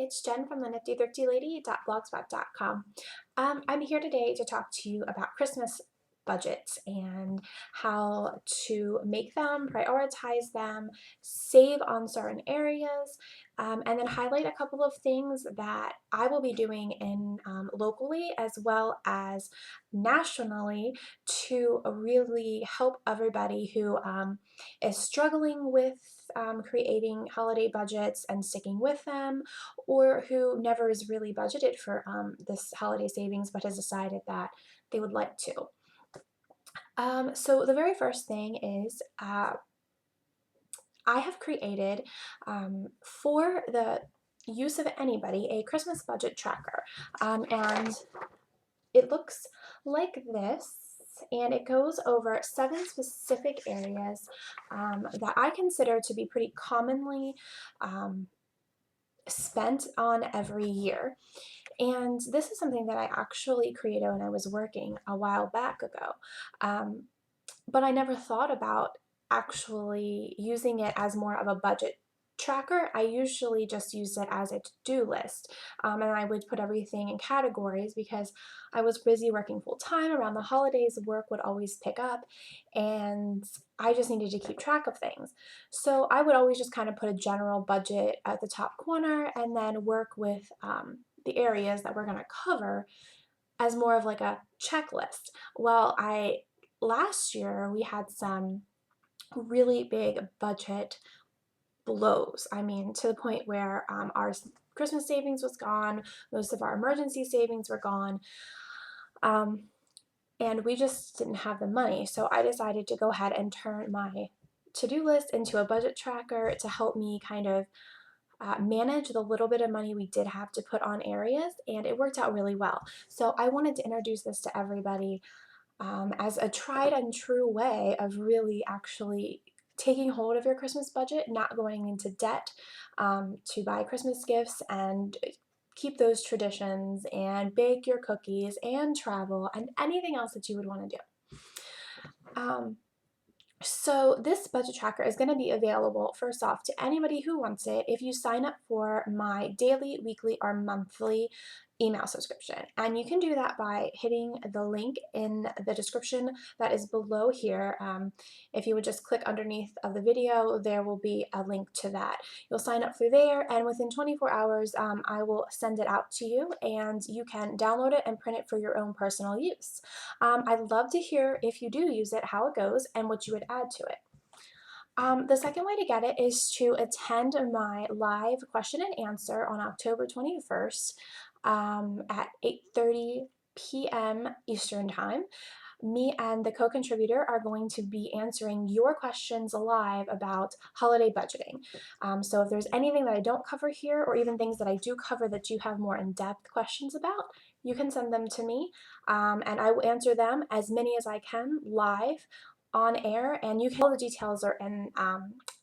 it's Jen from the niftythrifty.blogspot.com. I'm here today to talk to you about Christmas budgets and how to make them, prioritize them, save on certain areas, and then highlight a couple of things that I will be doing in locally as well as nationally to really help everybody who is struggling with creating holiday budgets and sticking with them, or who never is really budgeted for this holiday savings but has decided that they would like to. So the very first thing is I have created for the use of anybody a Christmas budget tracker, and it looks like this, and it goes over 7 specific areas that I consider to be pretty commonly spent on every year. And this is something that I actually created when I was working a while back ago. Um, but I never thought about actually using it as more of a budget tracker. I usually just used it as a to-do list, and I would put everything in categories because I was busy working full time. Around the holidays, work would always pick up, and I just needed to keep track of things. So I would always just kind of put a general budget at the top corner and then work with the areas that we're going to cover as more of like a checklist. Well, I last year we had some really big budget blows. I mean, to the point where our Christmas savings was gone, most of our emergency savings were gone, um, and we just didn't have the money. So I decided to go ahead and turn my to-do list into a budget tracker to help me kind of manage the little bit of money we did have to put on areas, and it worked out really well. So I wanted to introduce this to everybody as a tried and true way of really actually taking hold of your Christmas budget, not going into debt to buy Christmas gifts, and keep those traditions and bake your cookies and travel and anything else that you would want to do. So this budget tracker is going to be available first off to anybody who wants it if you sign up for my daily, weekly, or monthly email subscription. And you can do that by hitting the link in the description that is below here. If you would just click underneath of the video, there will be a link to that. You'll sign up through there, and within 24 hours, I will send it out to you, and you can download it and print it for your own personal use. I'd love to hear if you do use it, how it goes, and what you would add to it. The second way to get it is to attend my live question and answer on October 21st at 8:30 p.m. Eastern Time. Me and the co-contributor are going to be answering your questions live about holiday budgeting. So if there's anything that I don't cover here, or even things that I do cover that you have more in-depth questions about, you can send them to me, and I will answer them, as many as I can, live on air. And you can, all the details are in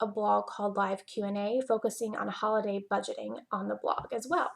a blog called Live Q&A, focusing on holiday budgeting on the blog as well.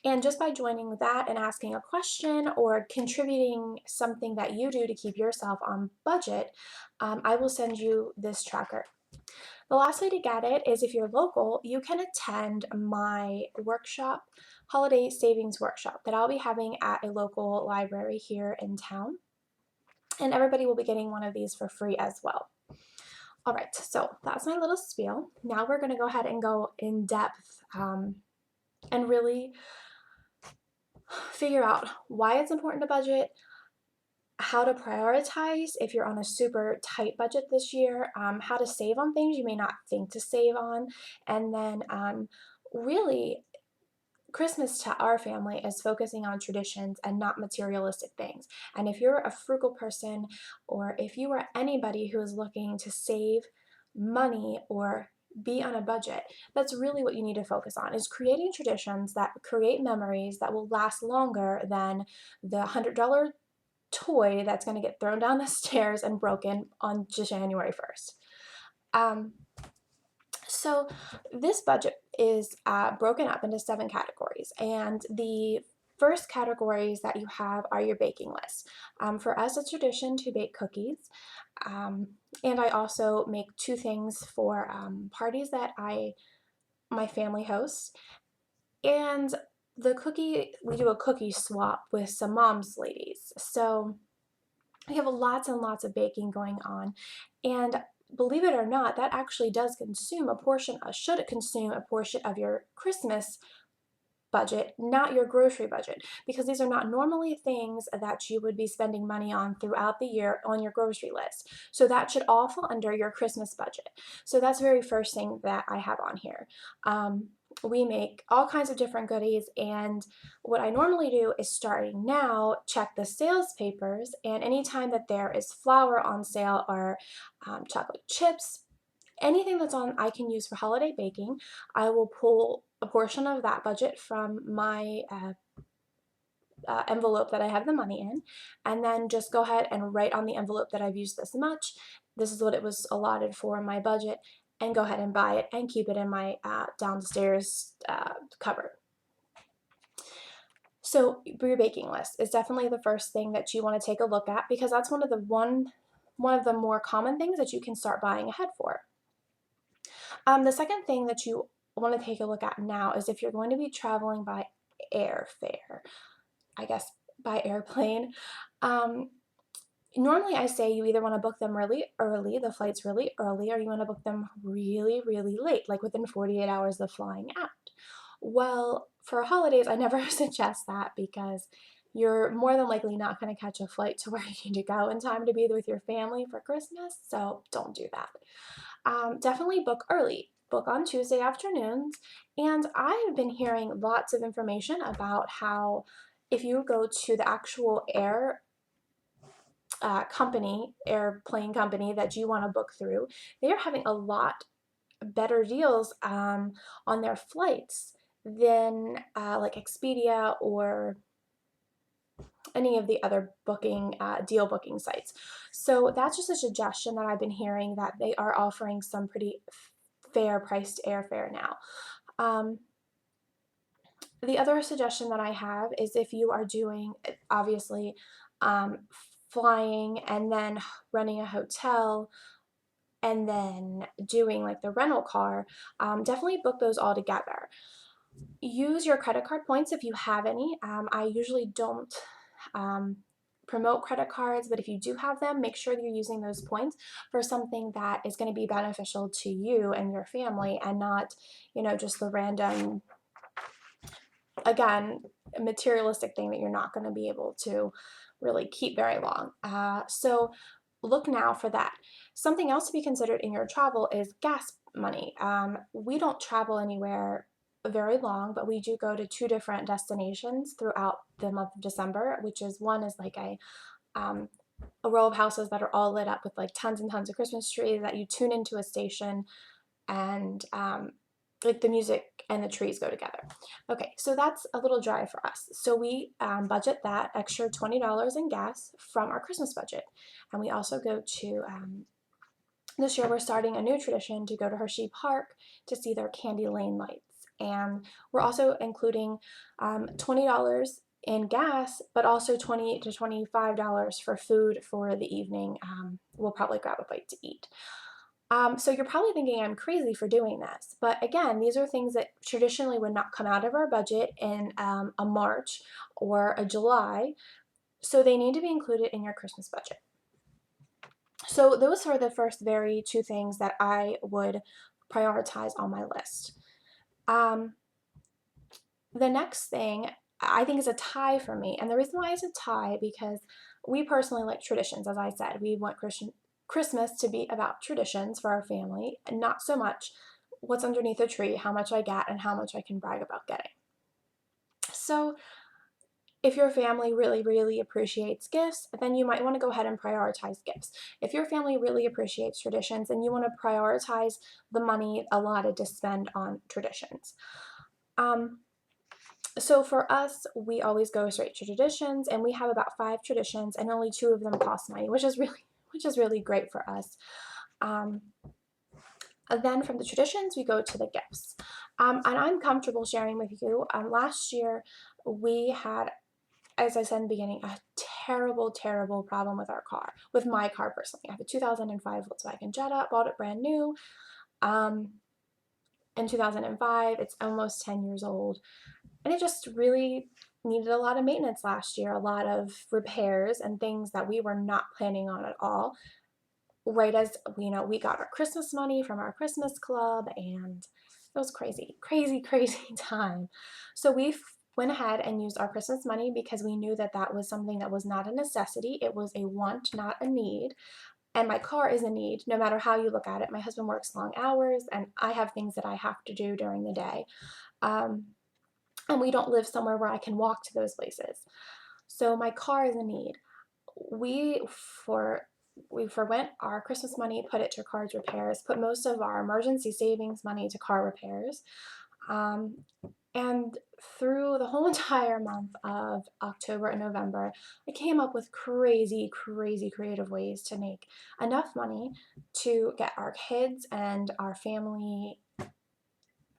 And just by joining that and asking a question or contributing something that you do to keep yourself on budget, I will send you this tracker. The last way to get it is, if you're local, you can attend my workshop, Holiday Savings Workshop, that I'll be having at a local library here in town. And everybody will be getting one of these for free as well. All right, so that's my little spiel. Now we're going to go ahead and go in depth and really figure out why it's important to budget, how to prioritize if you're on a super tight budget this year, how to save on things you may not think to save on, and then really, Christmas to our family is focusing on traditions and not materialistic things. And if you're a frugal person, or if you are anybody who is looking to save money or be on a budget, that's really what you need to focus on, is creating traditions that create memories that will last longer than the $100 toy that's going to get thrown down the stairs and broken on January 1st. So this budget is broken up into 7 categories, and the first categories that you have are your baking list. For us, it's tradition to bake cookies, and I also make 2 things for parties that my family hosts. And we do a cookie swap with some moms ladies. So we have lots and lots of baking going on. And believe it or not, that actually does consume a portion, should consume a portion of your Christmas budget, not your grocery budget, because these are not normally things that you would be spending money on throughout the year on your grocery list. So that should all fall under your Christmas budget. So that's the very first thing that I have on here. We make all kinds of different goodies, and what I normally do is starting now check the sales papers, and anytime that there is flour on sale or chocolate chips, anything that's on I can use for holiday baking, I will pull a portion of that budget from my envelope that I have the money in, and then just go ahead and write on the envelope that I've used this much. This is what it was allotted for in my budget, and go ahead and buy it and keep it in my downstairs cupboard. So your baking list is definitely the first thing that you want to take a look at, because that's one of the more common things that you can start buying ahead for. The second thing that you want to take a look at now is if you're going to be traveling by airfare, I guess by airplane. Um, Normally I say you either want to book them really early, the flights really early, or you want to book them really, really late, like within 48 hours of flying out. Well, for holidays, I never suggest that, because you're more than likely not going to catch a flight to where you need to go in time to be with your family for Christmas, so don't do that. Definitely book early. Book on Tuesday afternoons. And I've been hearing lots of information about how if you go to the actual airplane company that you want to book through, they are having a lot better deals on their flights than like Expedia or any of the other deal booking sites. So that's just a suggestion that I've been hearing, that they are offering some pretty fair priced airfare now. Um, the other suggestion that I have is if you are doing, obviously, um, flying and then renting a hotel and then doing like the rental car, definitely book those all together. Use your credit card points if you have any. I usually don't um, promote credit cards, but if you do have them, make sure that you're using those points for something that is going to be beneficial to you and your family, and not, just the random, again, materialistic thing that you're not going to be able to really keep very long. So look now for that. Something else to be considered in your travel is gas money. We don't travel anywhere very long, but we do go to two different destinations throughout the month of December, which is one is like a row of houses that are all lit up with like tons and tons of Christmas trees that you tune into a station, and like the music and the trees go together. Okay, so that's a little dry for us. So we budget that extra $20 in gas from our Christmas budget. And we also go to, this year we're starting a new tradition to go to Hershey Park to see their Candy Lane lights. And we're also including $20 in gas, but also $20 to $25 for food for the evening. We'll probably grab a bite to eat. So you're probably thinking I'm crazy for doing this, but again, these are things that traditionally would not come out of our budget in a March or a July, so they need to be included in your Christmas budget. So those are the first very two things that I would prioritize on my list. The next thing I think is a tie for me, and the reason why it's a tie, because we personally like traditions. As I said, we want Christmas to be about traditions for our family, and not so much what's underneath the tree, how much I get, and how much I can brag about getting. So if your family really, really appreciates gifts, then you might want to go ahead and prioritize gifts. If your family really appreciates traditions, then you want to prioritize the money allotted to spend on traditions. So for us, we always go straight to traditions, and we have about 5 traditions, and only 2 of them cost money, which is really great for us. And then from the traditions, we go to the gifts. And I'm comfortable sharing with you. Last year, we had, as I said in the beginning, a terrible, terrible problem with my car personally. I have a 2005 Volkswagen Jetta, bought it brand new. in 2005. It's almost 10 years old. And it just really needed a lot of maintenance last year, a lot of repairs and things that we were not planning on at all. Right as we got our Christmas money from our Christmas club, and it was crazy, crazy, crazy time. So we went ahead and used our Christmas money because we knew that that was something that was not a necessity. It was a want, not a need. And my car is a need, no matter how you look at it. My husband works long hours, and I have things that I have to do during the day. Um, and we don't live somewhere where I can walk to those places. So my car is a need. We for we forwent our Christmas money, put it to car's repairs, put most of our emergency savings money to car repairs. Um, and through the whole entire month of October and November, I came up with crazy, crazy creative ways to make enough money to get our kids and our family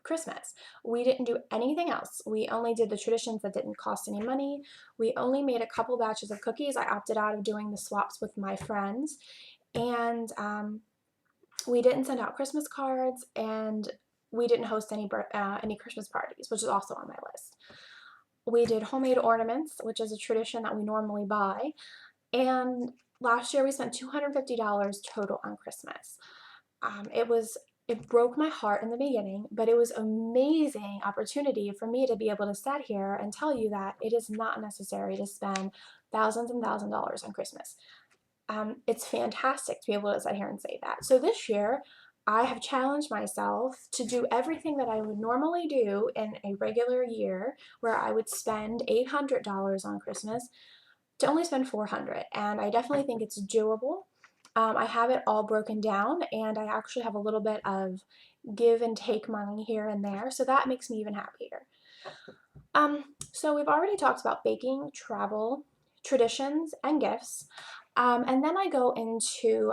Christmas. We didn't do anything else. We only did the traditions that didn't cost any money. We only made a couple batches of cookies. I opted out of doing the swaps with my friends. And we didn't send out Christmas cards, and we didn't host any Christmas parties, which is also on my list. We did homemade ornaments, which is a tradition that we normally buy. And last year we spent $250 total on Christmas. It broke my heart in the beginning, but it was amazing opportunity for me to be able to sit here and tell you that it is not necessary to spend thousands and thousands of dollars on Christmas. It's fantastic to be able to sit here and say that. So this year, I have challenged myself to do everything that I would normally do in a regular year, where I would spend $800 on Christmas, to only spend 400, and I definitely think it's doable. I have it all broken down, and I actually have a little bit of give and take money here and there, so that makes me even happier. So we've already talked about baking, travel, traditions, and gifts. And then I go into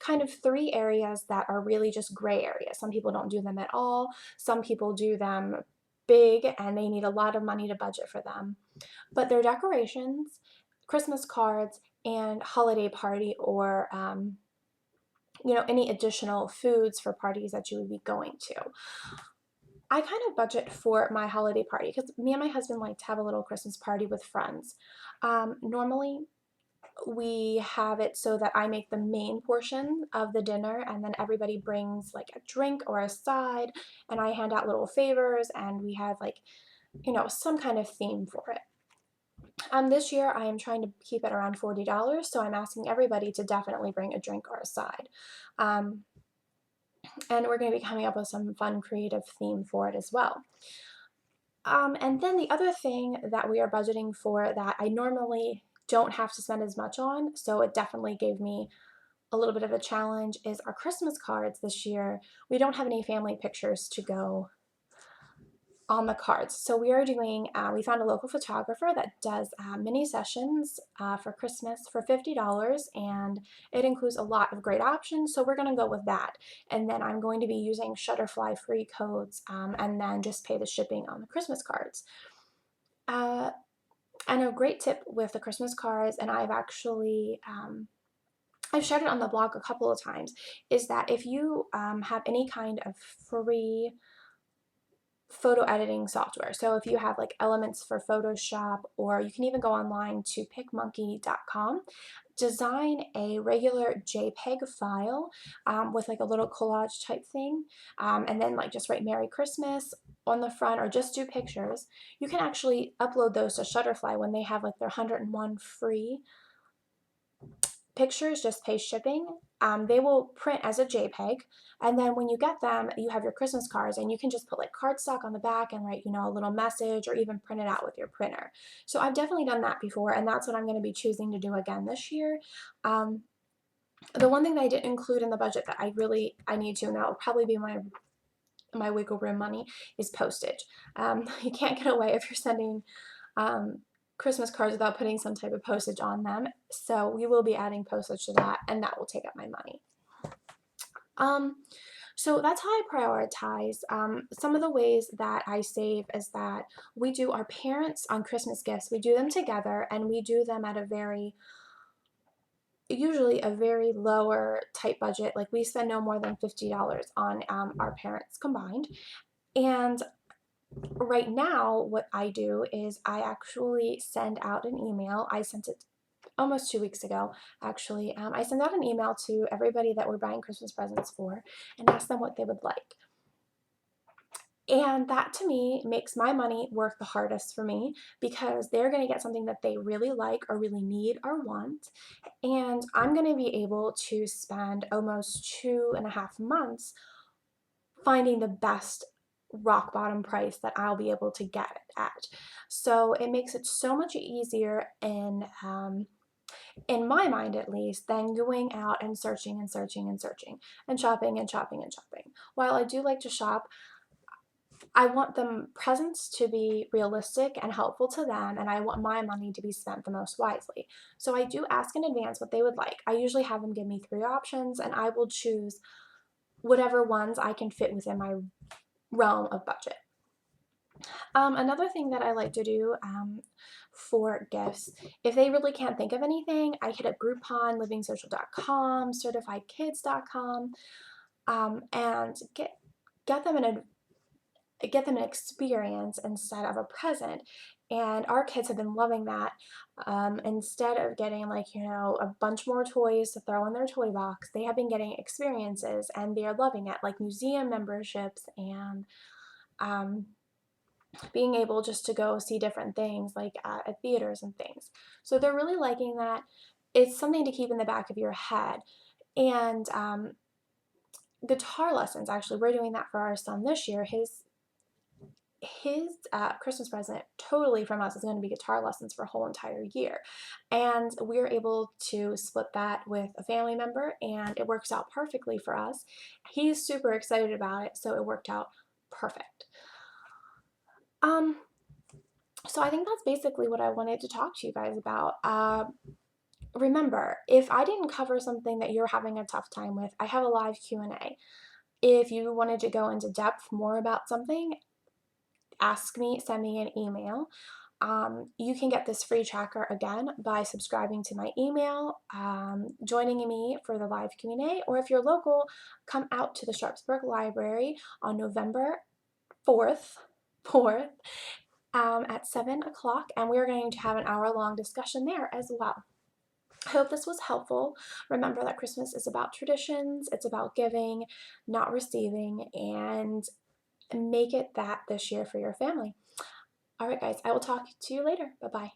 kind of three areas that are really just gray areas. Some people don't do them at all. Some people do them big and they need a lot of money to budget for them. But they're decorations, Christmas cards, and holiday party, or any additional foods for parties that you would be going to. I kind of budget for my holiday party because me and my husband like to have a little Christmas party with friends. Normally, we have it so that I make the main portion of the dinner, and then everybody brings like a drink or a side, and I hand out little favors, and we have like, some kind of theme for it. This year I am trying to keep it around $40, so I'm asking everybody to definitely bring a drink or a side. Um, and we're going to be coming up with some fun creative theme for it as well. And then the other thing that we are budgeting for that I normally don't have to spend as much on, so it definitely gave me a little bit of a challenge, is our Christmas cards this year. We don't have any family pictures to go on the cards. So we found a local photographer that does mini sessions for Christmas for $50, and it includes a lot of great options. So we're going to go with that. And then I'm going to be using Shutterfly free codes, and then just pay the shipping on the Christmas cards. And a great tip with the Christmas cards, and I've shared it on the blog a couple of times, is that if you have any kind of free photo editing software. So if you have like Elements for Photoshop, or you can even go online to PicMonkey.com, design a regular JPEG file with like a little collage type thing, and then like just write Merry Christmas on the front, or just do pictures. You can actually upload those to Shutterfly when they have like their 101 free pictures, just pay shipping. They will print as a JPEG, and then when you get them, you have your Christmas cards, and you can just put like cardstock on the back and write, a little message, or even print it out with your printer. So I've definitely done that before, and that's what I'm going to be choosing to do again this year. The one thing that I didn't include in the budget that I need to, and that will probably be my wiggle room money, is postage. You can't get away if you're sending Christmas cards without putting some type of postage on them. So we will be adding postage to that, and that will take up my money. So that's how I prioritize. Some of the ways that I save is that we do our parents on Christmas gifts. We do them together, and we do them at a very usually a very lower type budget. Like we spend no more than $50 on our parents combined. And right now, what I do is I actually send out an email. I sent it almost 2 weeks ago, actually. I send out an email to everybody that we're buying Christmas presents for and ask them what they would like. And that to me makes my money work the hardest for me because they're going to get something that they really like or really need or want. And I'm going to be able to spend almost 2.5 months finding the best rock bottom price that I'll be able to get it at. So it makes it so much easier in my mind at least, than going out and searching and searching and searching and shopping and shopping and shopping. While I do like to shop, I want the presents to be realistic and helpful to them, and I want my money to be spent the most wisely. So I do ask in advance what they would like. I usually have them give me 3 options, and I will choose whatever ones I can fit within my realm of budget. Another thing that I like to do for gifts, if they really can't think of anything, I hit up Groupon, livingsocial.com, certifiedkids.com, and get them an experience instead of a present. And our kids have been loving that. Instead of getting like, a bunch more toys to throw in their toy box, they have been getting experiences and they're loving it, like museum memberships and um, being able just to go see different things like at theaters and things. So they're really liking that. It's something to keep in the back of your head. And guitar lessons, actually, we're doing that for our son this year. His Christmas present totally from us is going to be guitar lessons for a whole entire year. And we're able to split that with a family member, and it works out perfectly for us. He's super excited about it, so it worked out perfect. Um, so I think that's basically what I wanted to talk to you guys about. Remember, if I didn't cover something that you're having a tough time with, I have a live Q&A. If you wanted to go into depth more about something, ask me, send me an email. You can get this free tracker again by subscribing to my email, joining me for the live Q&A, or if you're local, come out to the Sharpsburg Library on November 4th, at 7 o'clock, and we're going to have an hour-long discussion there as well. I hope this was helpful. Remember that Christmas is about traditions, it's about giving, not receiving, and make it that this year for your family. All right, guys, I will talk to you later. Bye-bye.